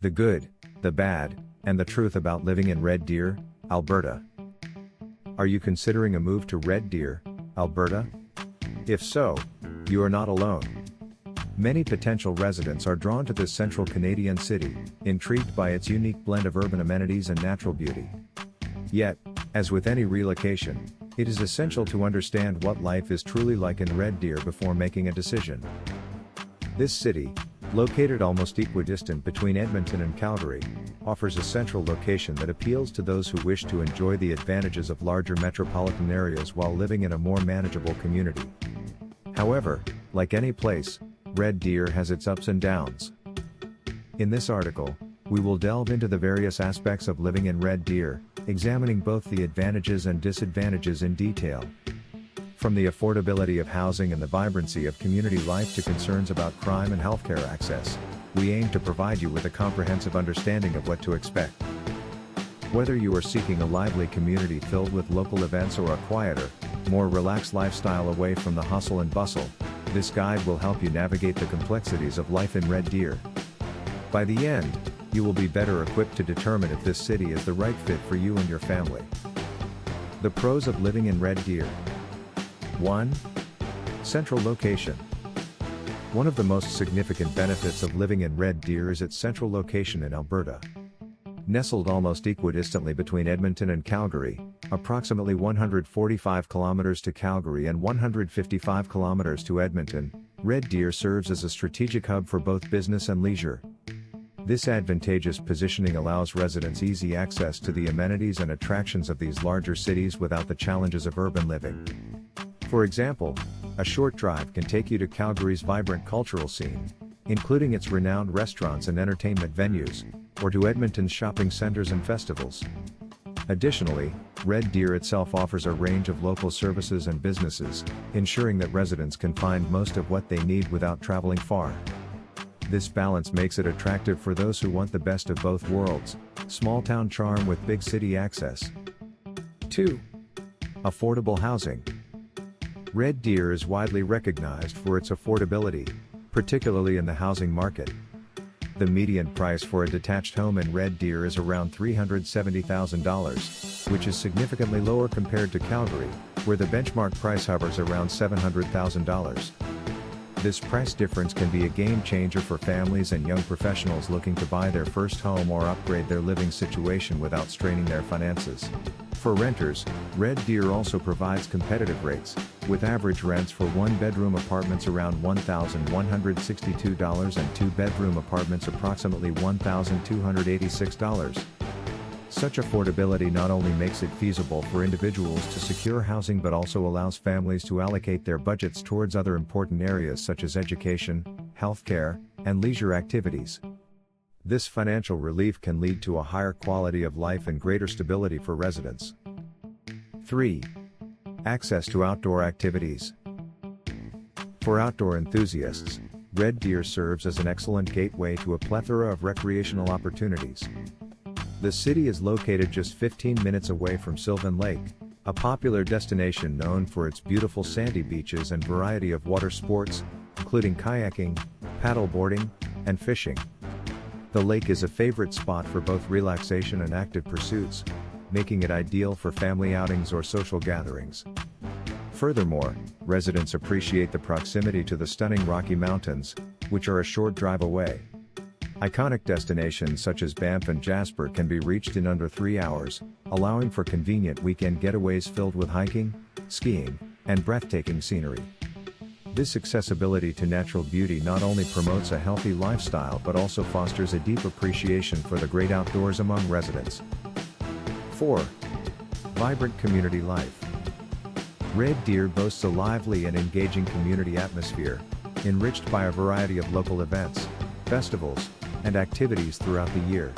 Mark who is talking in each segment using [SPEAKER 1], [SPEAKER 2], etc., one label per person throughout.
[SPEAKER 1] The good, the bad, and the truth about living in Red Deer, Alberta. Are you considering a move to Red Deer, Alberta? If so, you are not alone. Many potential residents are drawn to this central Canadian city, intrigued by its unique blend of urban amenities and natural beauty. Yet, as with any relocation, it is essential to understand what life is truly like in Red Deer before making a decision. This city, located almost equidistant between Edmonton and Calgary, offers a central location that appeals to those who wish to enjoy the advantages of larger metropolitan areas while living in a more manageable community. However, like any place, Red Deer has its ups and downs. In this article, we will delve into the various aspects of living in Red Deer, examining both the advantages and disadvantages in detail. From the affordability of housing and the vibrancy of community life to concerns about crime and healthcare access, we aim to provide you with a comprehensive understanding of what to expect. Whether you are seeking a lively community filled with local events or a quieter, more relaxed lifestyle away from the hustle and bustle, this guide will help you navigate the complexities of life in Red Deer. By the end, you will be better equipped to determine if this city is the right fit for you and your family. The pros of living in Red Deer. 1. Central location. One of the most significant benefits of living in Red Deer is its central location in Alberta. Nestled almost equidistantly between Edmonton and Calgary, approximately 145 kilometers to Calgary and 155 kilometers to Edmonton, Red Deer serves as a strategic hub for both business and leisure. This advantageous positioning allows residents easy access to the amenities and attractions of these larger cities without the challenges of urban living. For example, a short drive can take you to Calgary's vibrant cultural scene, including its renowned restaurants and entertainment venues, or to Edmonton's shopping centers and festivals. Additionally, Red Deer itself offers a range of local services and businesses, ensuring that residents can find most of what they need without traveling far. This balance makes it attractive for those who want the best of both worlds, small-town charm with big city access. 2. Affordable housing. Red Deer is widely recognized for its affordability, particularly in the housing market. The median price for a detached home in Red Deer is around $370,000, which is significantly lower compared to Calgary, where the benchmark price hovers around $700,000. This price difference can be a game changer for families and young professionals looking to buy their first home or upgrade their living situation without straining their finances. For renters, Red Deer also provides competitive rates, with average rents for one-bedroom apartments around $1,162 and two-bedroom apartments approximately $1,286. Such affordability not only makes it feasible for individuals to secure housing but also allows families to allocate their budgets towards other important areas such as education, healthcare, and leisure activities. This financial relief can lead to a higher quality of life and greater stability for residents. 3. Access to outdoor activities. For outdoor enthusiasts, Red Deer serves as an excellent gateway to a plethora of recreational opportunities. The city is located just 15 minutes away from Sylvan Lake, a popular destination known for its beautiful sandy beaches and variety of water sports, including kayaking, paddleboarding, and fishing. The lake is a favorite spot for both relaxation and active pursuits, making it ideal for family outings or social gatherings. Furthermore, residents appreciate the proximity to the stunning Rocky Mountains, which are a short drive away. Iconic destinations such as Banff and Jasper can be reached in under 3 hours, allowing for convenient weekend getaways filled with hiking, skiing, and breathtaking scenery. This accessibility to natural beauty not only promotes a healthy lifestyle but also fosters a deep appreciation for the great outdoors among residents. 4. Vibrant community life. Red Deer boasts a lively and engaging community atmosphere, enriched by a variety of local events, festivals, and activities throughout the year.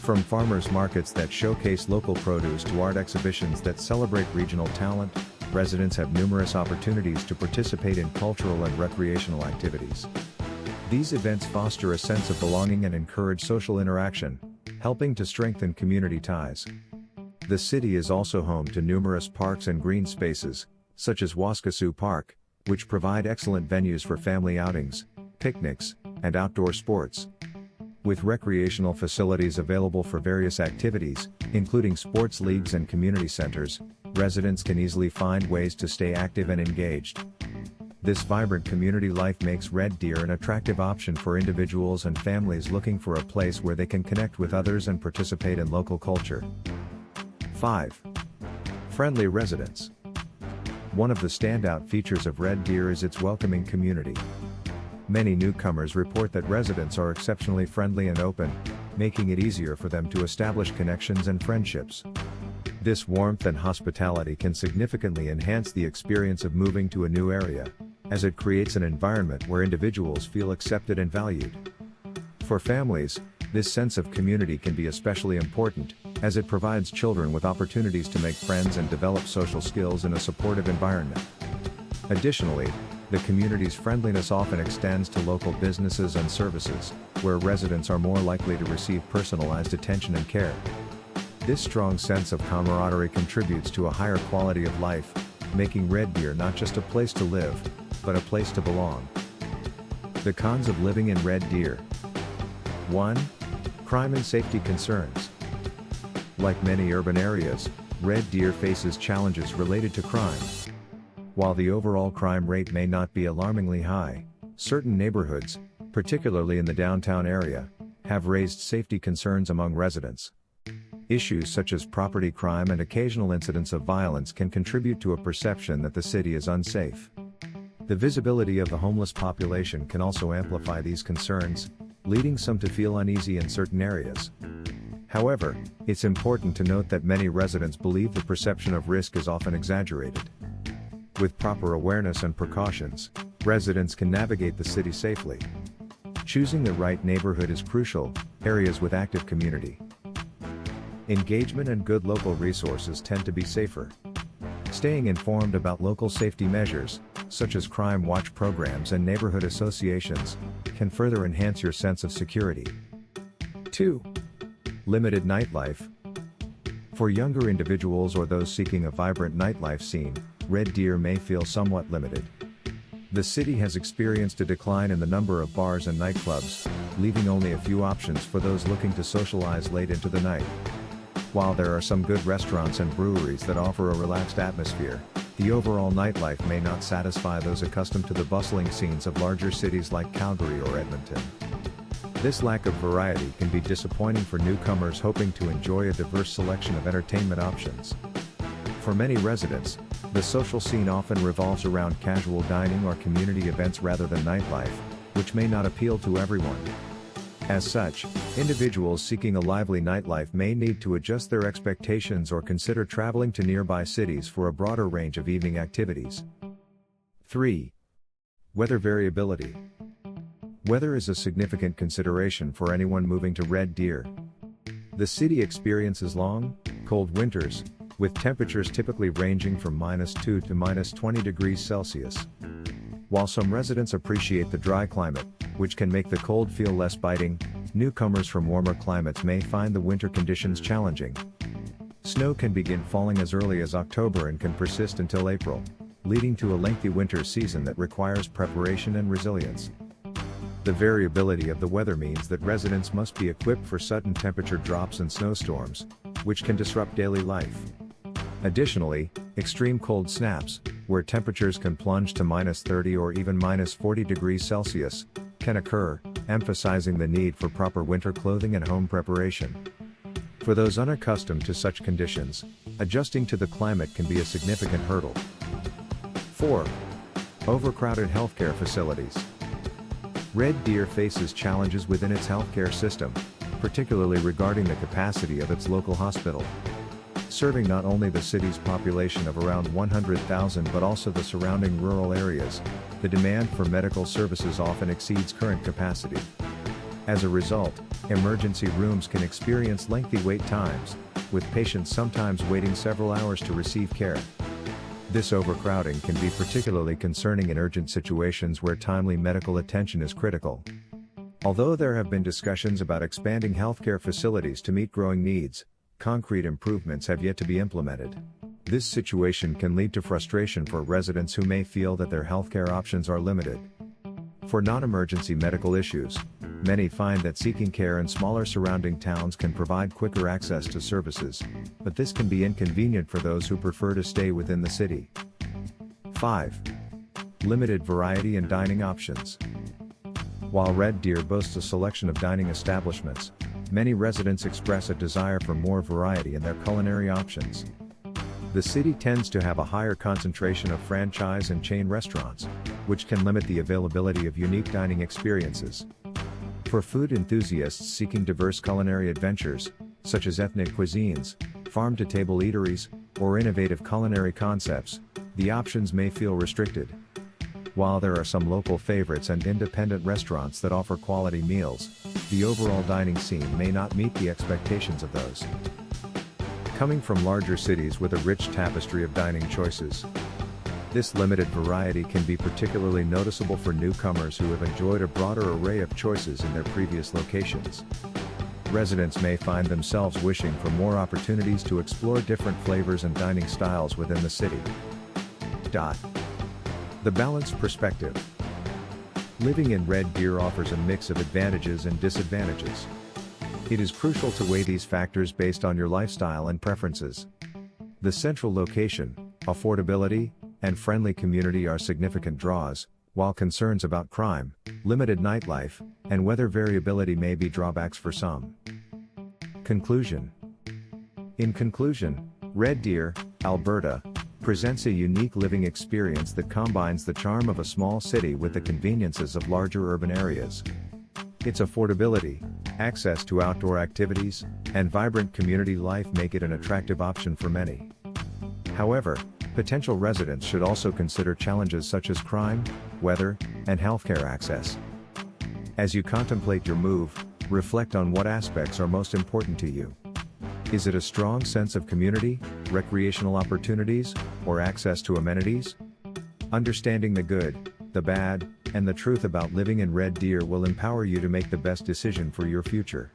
[SPEAKER 1] From farmers markets that showcase local produce to art exhibitions that celebrate regional talent, residents have numerous opportunities to participate in cultural and recreational activities. These events foster a sense of belonging and encourage social interaction, helping to strengthen community ties. The city is also home to numerous parks and green spaces, such as Waskesiu Park, which provide excellent venues for family outings, picnics, and outdoor sports. With recreational facilities available for various activities, including sports leagues and community centers, residents can easily find ways to stay active and engaged. This vibrant community life makes Red Deer an attractive option for individuals and families looking for a place where they can connect with others and participate in local culture. 5. Friendly residents. One of the standout features of Red Deer is its welcoming community. Many newcomers report that residents are exceptionally friendly and open, making it easier for them to establish connections and friendships. This warmth and hospitality can significantly enhance the experience of moving to a new area, as it creates an environment where individuals feel accepted and valued. For families, this sense of community can be especially important, as it provides children with opportunities to make friends and develop social skills in a supportive environment. Additionally, the community's friendliness often extends to local businesses and services, where residents are more likely to receive personalized attention and care. This strong sense of camaraderie contributes to a higher quality of life, making Red Deer not just a place to live, but a place to belong. The cons of living in Red Deer. 1. Crime and safety concerns. Like many urban areas, Red Deer faces challenges related to crime. While the overall crime rate may not be alarmingly high, certain neighborhoods, particularly in the downtown area, have raised safety concerns among residents. Issues such as property crime and occasional incidents of violence can contribute to a perception that the city is unsafe. The visibility of the homeless population can also amplify these concerns, leading some to feel uneasy in certain areas. However, it's important to note that many residents believe the perception of risk is often exaggerated. With proper awareness and precautions, residents can navigate the city safely. Choosing the right neighborhood is crucial. Areas with active community engagement and good local resources tend to be safer. Staying informed about local safety measures, such as crime watch programs and neighborhood associations, can further enhance your sense of security. 2. Limited nightlife. For younger individuals or those seeking a vibrant nightlife scene, Red Deer may feel somewhat limited. The city has experienced a decline in the number of bars and nightclubs, leaving only a few options for those looking to socialize late into the night. While there are some good restaurants and breweries that offer a relaxed atmosphere, the overall nightlife may not satisfy those accustomed to the bustling scenes of larger cities like Calgary or Edmonton. This lack of variety can be disappointing for newcomers hoping to enjoy a diverse selection of entertainment options. For many residents, the social scene often revolves around casual dining or community events rather than nightlife, which may not appeal to everyone. As such, individuals seeking a lively nightlife may need to adjust their expectations or consider traveling to nearby cities for a broader range of evening activities. 3. Weather variability. Weather is a significant consideration for anyone moving to Red Deer. The city experiences long, cold winters, with temperatures typically ranging from -2 to -20 degrees Celsius. While some residents appreciate the dry climate, which can make the cold feel less biting, newcomers from warmer climates may find the winter conditions challenging. Snow can begin falling as early as October and can persist until April, leading to a lengthy winter season that requires preparation and resilience. The variability of the weather means that residents must be equipped for sudden temperature drops and snowstorms, which can disrupt daily life. Additionally, extreme cold snaps, where temperatures can plunge to -30 or even -40 degrees Celsius, can occur, emphasizing the need for proper winter clothing and home preparation. For those unaccustomed to such conditions, adjusting to the climate can be a significant hurdle. 4. Overcrowded healthcare facilities. Red Deer faces challenges within its healthcare system, particularly regarding the capacity of its local hospital. Serving not only the city's population of around 100,000 but also the surrounding rural areas, the demand for medical services often exceeds current capacity. As a result, emergency rooms can experience lengthy wait times, with patients sometimes waiting several hours to receive care. This overcrowding can be particularly concerning in urgent situations where timely medical attention is critical. Although there have been discussions about expanding healthcare facilities to meet growing needs, concrete improvements have yet to be implemented. This situation can lead to frustration for residents who may feel that their healthcare options are limited. For non-emergency medical issues, Many find that seeking care in smaller surrounding towns can provide quicker access to services, but this can be inconvenient for those who prefer to stay within the city. 5. Limited variety and dining options. While Red Deer boasts a selection of dining establishments, many residents express a desire for more variety in their culinary options. The city tends to have a higher concentration of franchise and chain restaurants, which can limit the availability of unique dining experiences. For food enthusiasts seeking diverse culinary adventures, such as ethnic cuisines, farm-to-table eateries, or innovative culinary concepts, the options may feel restricted. While there are some local favorites and independent restaurants that offer quality meals, the overall dining scene may not meet the expectations of those coming from larger cities with a rich tapestry of dining choices. This limited variety can be particularly noticeable for newcomers who have enjoyed a broader array of choices in their previous locations. Residents may find themselves wishing for more opportunities to explore different flavors and dining styles within the city. The balanced perspective. Living in Red Deer offers a mix of advantages and disadvantages. It is crucial to weigh these factors based on your lifestyle and preferences. The central location, affordability, and friendly community are significant draws, while concerns about crime, limited nightlife, and weather variability may be drawbacks for some. Conclusion. In conclusion, Red Deer, Alberta, presents a unique living experience that combines the charm of a small city with the conveniences of larger urban areas. Its affordability, access to outdoor activities, and vibrant community life make it an attractive option for many. However, potential residents should also consider challenges such as crime, weather, and healthcare access. As you contemplate your move, reflect on what aspects are most important to you. Is it a strong sense of community, recreational opportunities, or access to amenities? Understanding the good, the bad, and the truth about living in Red Deer will empower you to make the best decision for your future.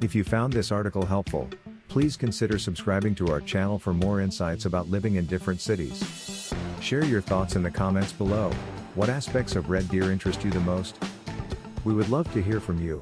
[SPEAKER 1] If you found this article helpful, please consider subscribing to our channel for more insights about living in different cities. Share your thoughts in the comments below. What aspects of Red Deer interest you the most? We would love to hear from you.